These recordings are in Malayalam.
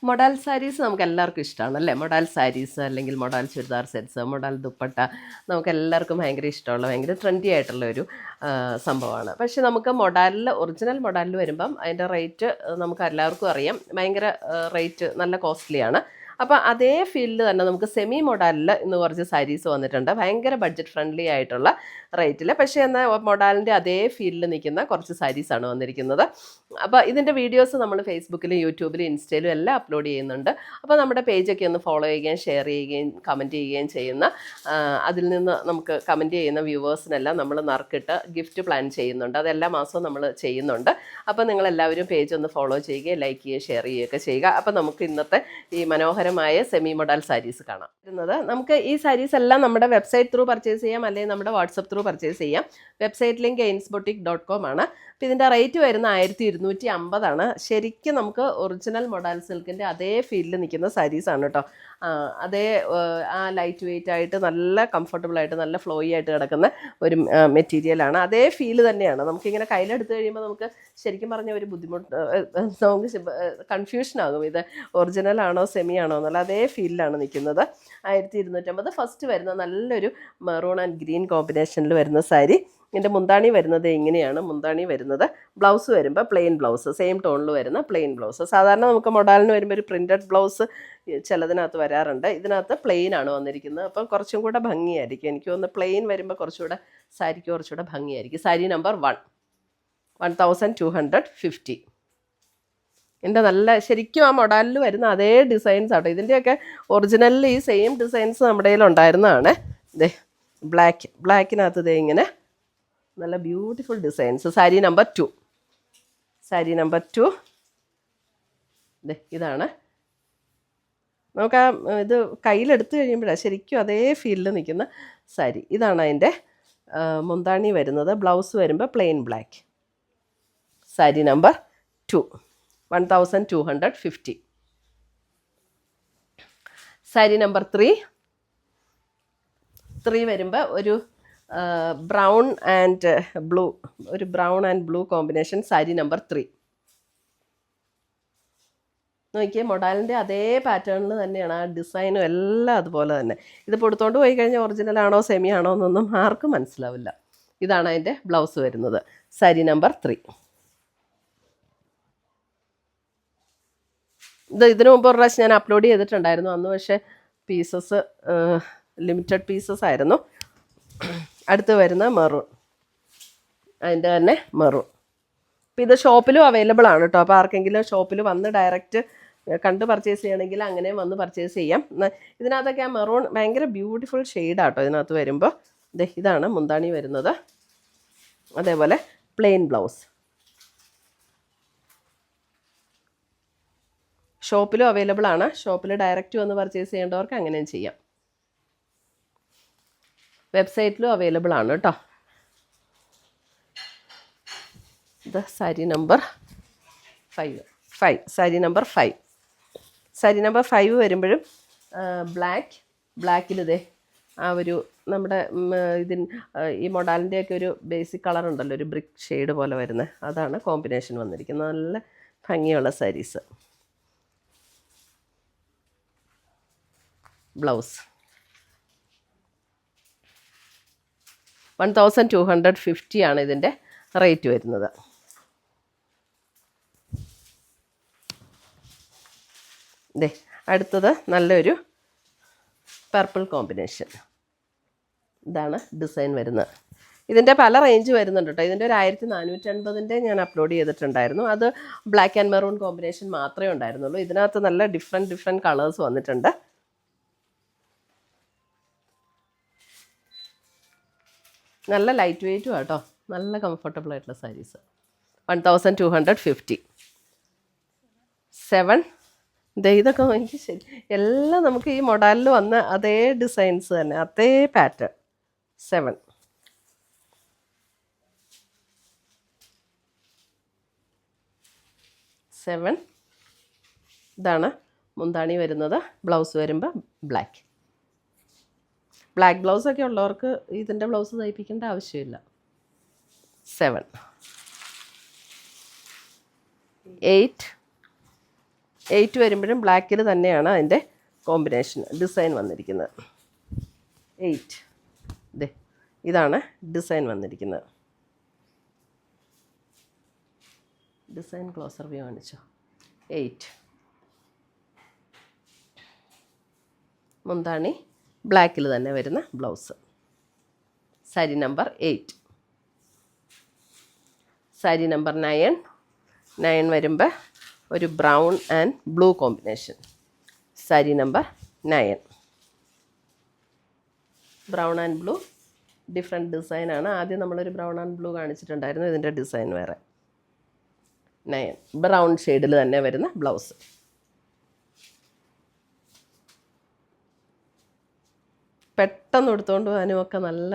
മൊഡാൽ സാരീസ് നമുക്ക് എല്ലാവർക്കും ഇഷ്ടമാണ് അല്ലേ? മൊഡാൽ സാരീസ് അല്ലെങ്കിൽ modal churidar sets, modal dupatta നമുക്ക് എല്ലാവർക്കും ഭയങ്കര ഇഷ്ടമുള്ള ഭയങ്കര ട്രെൻഡി ആയിട്ടുള്ള ഒരു സംഭവമാണ്. പക്ഷേ നമുക്ക് മൊഡാലിൽ ഒറിജിനൽ മൊഡാലിൽ വരുമ്പം അതിൻ്റെ റേറ്റ് നമുക്ക് എല്ലാവർക്കും അറിയാം, ഭയങ്കര റേറ്റ് നല്ല കോസ്റ്റ്ലിയാണ്. അപ്പോൾ അതേ ഫീൽഡിൽ തന്നെ നമുക്ക് സെമി മൊഡാലിൽ ഇന്ന് കുറച്ച് സാരീസ് വന്നിട്ടുണ്ട്, ഭയങ്കര ബഡ്ജറ്റ് ഫ്രണ്ട്ലി ആയിട്ടുള്ള റേറ്റിൽ. പക്ഷേ എന്നാൽ മൊഡാലിൻ്റെ അതേ ഫീൽഡിൽ നിൽക്കുന്ന കുറച്ച് സാരീസാണ് വന്നിരിക്കുന്നത്. അപ്പോൾ ഇതിൻ്റെ വീഡിയോസ് നമ്മൾ ഫേസ്ബുക്കിലും യൂട്യൂബിലും ഇൻസ്റ്റയിലും എല്ലാം അപ്ലോഡ് ചെയ്യുന്നുണ്ട്. അപ്പോൾ നമ്മുടെ പേജൊക്കെ ഒന്ന് ഫോളോ ചെയ്യുകയും ഷെയർ ചെയ്യുകയും കമൻറ്റ് ചെയ്യുകയും ചെയ്യുന്ന അതിൽ നിന്ന് നമുക്ക് കമൻറ്റ് ചെയ്യുന്ന വ്യൂവേഴ്സിനെല്ലാം നമ്മൾ നറുക്കിട്ട് ഗിഫ്റ്റ് പ്ലാൻ ചെയ്യുന്നുണ്ട്. അതെല്ലാ മാസവും നമ്മൾ ചെയ്യുന്നുണ്ട്. അപ്പോൾ നിങ്ങളെല്ലാവരും പേജ് ഒന്ന് ഫോളോ ചെയ്യുകയും ലൈക്ക് ചെയ്യുകയും ഷെയർ ചെയ്യുകയൊക്കെ ചെയ്യുക. അപ്പോൾ നമുക്ക് ഇന്നത്തെ ഈ മനോഹരമായ സെമി മൊഡാൽ സാരീസ് കാണാം. നമുക്ക് ഈ സാരീസ് എല്ലാം നമ്മുടെ വെബ്സൈറ്റ് ത്രൂ പർച്ചേസ് ചെയ്യാം, അല്ലെങ്കിൽ നമ്മുടെ വാട്സപ്പ് ത്രൂ പർച്ചേസ് ചെയ്യാം. വെബ്സൈറ്റ് ലിങ്ക് ainsboutique.com ആണ്. അപ്പോൾ ഇതിൻ്റെ റേറ്റ് വരുന്ന 1250 ശരിക്കും നമുക്ക് ഒറിജിനൽ മൊഡാൽ സിൽക്കിൻ്റെ അതേ ഫീൽഡിൽ നിൽക്കുന്ന സാരീസാണ് കേട്ടോ. അതേ ആ ലൈറ്റ് വെയിറ്റ് ആയിട്ട് നല്ല കംഫർട്ടബിളായിട്ട് നല്ല ഫ്ലോയി ആയിട്ട് കിടക്കുന്ന ഒരു മെറ്റീരിയലാണ്. അതേ ഫീല് തന്നെയാണ്. നമുക്കിങ്ങനെ കയ്യിലെടുത്ത് കഴിയുമ്പോൾ നമുക്ക് ശരിക്കും പറഞ്ഞ ഒരു ബുദ്ധിമുട്ട്, നമുക്ക് കൺഫ്യൂഷനാകും ഇത് ഒറിജിനൽ ആണോ സെമി ആണോ എന്നുള്ള. അതേ ഫീലിലാണ് നിൽക്കുന്നത്. 1250. ഫസ്റ്റ് വരുന്ന നല്ലൊരു മെറൂൺ ആൻഡ് ഗ്രീൻ കോമ്പിനേഷനിൽ വരുന്ന സാരി. ഇതിൻ്റെ മുന്താണി വരുന്നത് ഇങ്ങനെയാണ്. മുന്താണി വരുന്നത്, ബ്ലൗസ് വരുമ്പോൾ പ്ലെയിൻ ബ്ലൗസ്, സെയിം ടോണിൽ വരുന്ന പ്ലെയിൻ ബ്ലൗസ്. സാധാരണ നമുക്ക് മൊഡാലിന് വരുമ്പോൾ ഒരു പ്രിൻറ്റഡ് ബ്ലൗസ് ചിലതിനകത്ത് വരാറുണ്ട്. ഇതിനകത്ത് പ്ലെയിൻ ആണ് വന്നിരിക്കുന്നത്. അപ്പം കുറച്ചും കൂടെ ഭംഗിയായിരിക്കും. എനിക്ക് തോന്നുന്നു പ്ലെയിൻ വരുമ്പോൾ കുറച്ചുകൂടെ സാരിക്ക് കുറച്ചുകൂടെ ഭംഗിയായിരിക്കും. സാരി നമ്പർ 1250. എൻ്റെ നല്ല ശരിക്കും ആ മൊഡാലിൽ വരുന്ന അതേ ഡിസൈൻസ് ആട്ടോ. ഇതിൻ്റെയൊക്കെ ഒറിജിനലിൽ ഈ സെയിം ഡിസൈൻസ് നമ്മുടെ കയ്യിൽ ഉണ്ടായിരുന്നതാണ്. ഇതേ ബ്ലാക്കിനകത്ത് ഇതേ ഇങ്ങനെ നല്ല ബ്യൂട്ടിഫുൾ ഡിസൈൻസ്. സാരി നമ്പർ 2. ഇതാണ്. നമുക്ക് ഇത് കയ്യിലെടുത്ത് കഴിയുമ്പോഴാണ് ശരിക്കും അതേ ഫീലിൽ നിൽക്കുന്ന സാരി. ഇതാണ് അതിൻ്റെ മുന്താണി വരുന്നത്. ബ്ലൗസ് വരുമ്പോൾ plain black. Sari number 2, 1250. Sari number 3 വരുമ്പോൾ ഒരു brown and blue combination. Sari number 3. നോക്കിയേ, മൊഡാലിൻ്റെ അതേ പാറ്റേണിൽ തന്നെയാണ് ആ ഡിസൈനും എല്ലാം അതുപോലെ തന്നെ. ഇതിപ്പോൾ എടുത്തുകൊണ്ട് പോയി കഴിഞ്ഞാൽ ഒറിജിനൽ ആണോ സെമി ആണോ എന്നൊന്നും ആർക്കും മനസ്സിലാവില്ല. ഇതാണ് അതിൻ്റെ ബ്ലൗസ് വരുന്നത്. സാരി നമ്പർ 3. ഇതിനു മുമ്പ് ഒരു പ്രാവശ്യം ഞാൻ അപ്ലോഡ് ചെയ്തിട്ടുണ്ടായിരുന്നു. അന്ന് പക്ഷേ പീസസ് ലിമിറ്റഡ് പീസസ് ആയിരുന്നു. അടുത്ത് വരുന്ന മെറൂൺ, അതിൻ്റെ തന്നെ മെറൂൺ. അപ്പോൾ ഇത് ഷോപ്പിലും അവൈലബിൾ ആണ് കേട്ടോ. അപ്പോൾ ആർക്കെങ്കിലും ഷോപ്പിൽ വന്ന് ഡയറക്റ്റ് കണ്ട് പർച്ചേസ് ചെയ്യണമെങ്കിൽ അങ്ങനെ വന്ന് പർച്ചേസ് ചെയ്യാം. ഇതിനകത്തൊക്കെ ആ മെറൂൺ ഭയങ്കര ബ്യൂട്ടിഫുൾ ഷെയ്ഡാട്ടോ ഇതിനകത്ത് വരുമ്പോൾ. ഇതാണ് മുന്താണി വരുന്നത്. അതേപോലെ പ്ലെയിൻ ബ്ലൗസ്. ഷോപ്പിലും അവൈലബിൾ ആണ്. ഷോപ്പിൽ ഡയറക്റ്റ് വന്ന് പർച്ചേസ് ചെയ്യേണ്ടവർക്ക് അങ്ങനെയും ചെയ്യാം. വെബ്സൈറ്റിലും അവൈലബിൾ ആണ് കേട്ടോ. ഇത് സാരി നമ്പർ 5. സാരി നമ്പർ 5 വരുമ്പോഴും ബ്ലാക്കിലിതേ ആ ഒരു നമ്മുടെ ഈ മൊഡാലിൻ്റെയൊക്കെ ഒരു ബേസിക് കളർ ഉണ്ടല്ലോ, ഒരു ബ്രിക്ക് ഷെയ്ഡ് പോലെ വരുന്നത്, അതാണ് കോമ്പിനേഷൻ വന്നിരിക്കുന്നത്. നല്ല ഭംഗിയുള്ള സാരീസ്. ബ്ലൗസ് 1250 ആണ് ഇതിൻ്റെ റേറ്റ് വരുന്നത്. അടുത്തത് നല്ലൊരു പർപ്പിൾ കോമ്പിനേഷൻ. ഇതാണ് ഡിസൈൻ വരുന്നത്. ഇതിൻ്റെ പല റേഞ്ച് വരുന്നുണ്ട് കേട്ടോ. ഇതിൻ്റെ ഒരു 1450 ഞാൻ അപ്ലോഡ് ചെയ്തിട്ടുണ്ടായിരുന്നു. അത് ബ്ലാക്ക് ആൻഡ് മെറൂൺ കോമ്പിനേഷൻ മാത്രമേ ഉണ്ടായിരുന്നുള്ളൂ. ഇതിനകത്ത് നല്ല ഡിഫറെൻറ്റ് കളേഴ്സ് വന്നിട്ടുണ്ട്. നല്ല ലൈറ്റ് വെയ്റ്റും കേട്ടോ, നല്ല കംഫർട്ടബിൾ ആയിട്ടുള്ള സാരീസ്. 1250. 7. ഇതൊക്കെ എനിക്ക് ശരി എല്ലാം നമുക്ക് ഈ മൊഡാലിൽ വന്ന അതേ ഡിസൈൻസ് തന്നെ, അതേ പാറ്റേൺ. 7. ഇതാണ് മുന്താണി വരുന്നത്. ബ്ലൗസ് വരുമ്പോൾ ബ്ലാക്ക് ബ്ലൗസൊക്കെ ഉള്ളവർക്ക് ഇതിൻ്റെ ബ്ലൗസ് തയ്പ്പിക്കേണ്ട ആവശ്യമില്ല. 7. 8. 8 വരുമ്പോഴും ബ്ലാക്കിൽ തന്നെയാണ് അതിൻ്റെ കോമ്പിനേഷൻ ഡിസൈൻ വന്നിരിക്കുന്നത്. 8 ഇതേ ഇതാണ് ഡിസൈൻ വന്നിരിക്കുന്നത്. ഡിസൈൻ ക്ലോസർ വ്യൂ കാണിച്ചോ. 8 മുന്താണി ബ്ലാക്കിൽ തന്നെ വരുന്ന blouse. Sari number 8. Sari number 9 വരുമ്പോൾ ഒരു brown and blue combination. Sari number 9 brown and blue different ഡിസൈനാണ്. ആദ്യം നമ്മളൊരു ബ്രൗൺ ആൻഡ് ബ്ലൂ കാണിച്ചിട്ടുണ്ടായിരുന്നു. ഇതിൻ്റെ ഡിസൈൻ വേറെ. 9 ബ്രൗൺ ഷെയ്ഡിൽ തന്നെ വരുന്ന ബ്ലൗസ്. പെട്ടെന്ന് എടുത്തുകൊണ്ട് പോകാനും ഒക്കെ നല്ല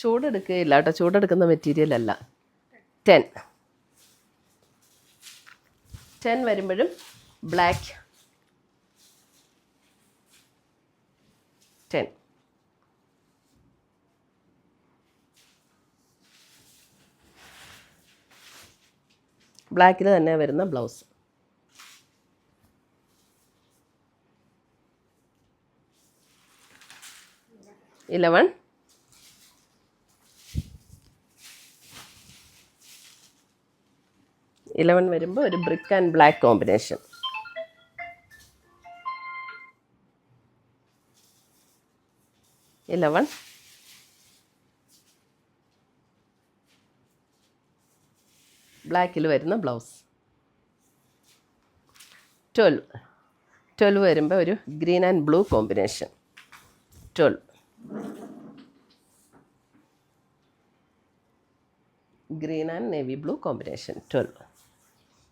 ചൂടെടുക്കുകയില്ല കേട്ടോ. ചൂടെടുക്കുന്ന മെറ്റീരിയൽ അല്ല. 10 വരുമ്പോഴും ബ്ലാക്ക്. 10 ബ്ലാക്കിൽ തന്നെ വരുന്ന ബ്ലൗസ്. 11 വരുമ്പോൾ ഒരു ബ്രിക്ക് ആൻഡ് ബ്ലാക്ക് കോമ്പിനേഷൻ. 11 ബ്ലാക്കിൽ വരുന്ന ബ്ലൗസ്. 12 വരുമ്പോൾ ഒരു green and blue combination. 12 green and navy blue combination. 12.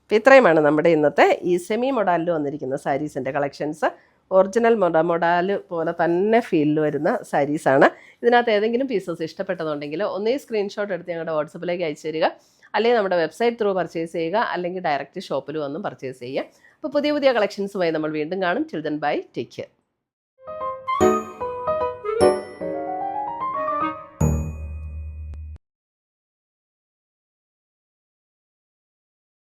അപ്പോൾ ഇത്രയുമാണ് നമ്മുടെ ഇന്നത്തെ ഈ സെമി മൊഡാലിൽ വന്നിരിക്കുന്ന സാരീസിൻ്റെ കളക്ഷൻസ്. ഒറിജിനൽ മൊഡാൽ പോലെ തന്നെ ഫീലിൽ വരുന്ന സാരീസാണ്. ഇതിനകത്ത് ഏതെങ്കിലും പീസസ് ഇഷ്ടപ്പെട്ടതുണ്ടെങ്കിൽ ഒന്നേ സ്ക്രീൻഷോട്ട് എടുത്ത് ഞങ്ങളുടെ വാട്സപ്പിലേക്ക് അയച്ചു തരിക, അല്ലെങ്കിൽ നമ്മുടെ വെബ്സൈറ്റ് ത്രൂ പർച്ചേസ് ചെയ്യുക, അല്ലെങ്കിൽ ഡയറക്റ്റ് ഷോപ്പിൽ വന്നും പർച്ചേസ് ചെയ്യുക. അപ്പോൾ പുതിയ കളക്ഷൻസുമായി നമ്മൾ വീണ്ടും കാണും. Till then bye, take care.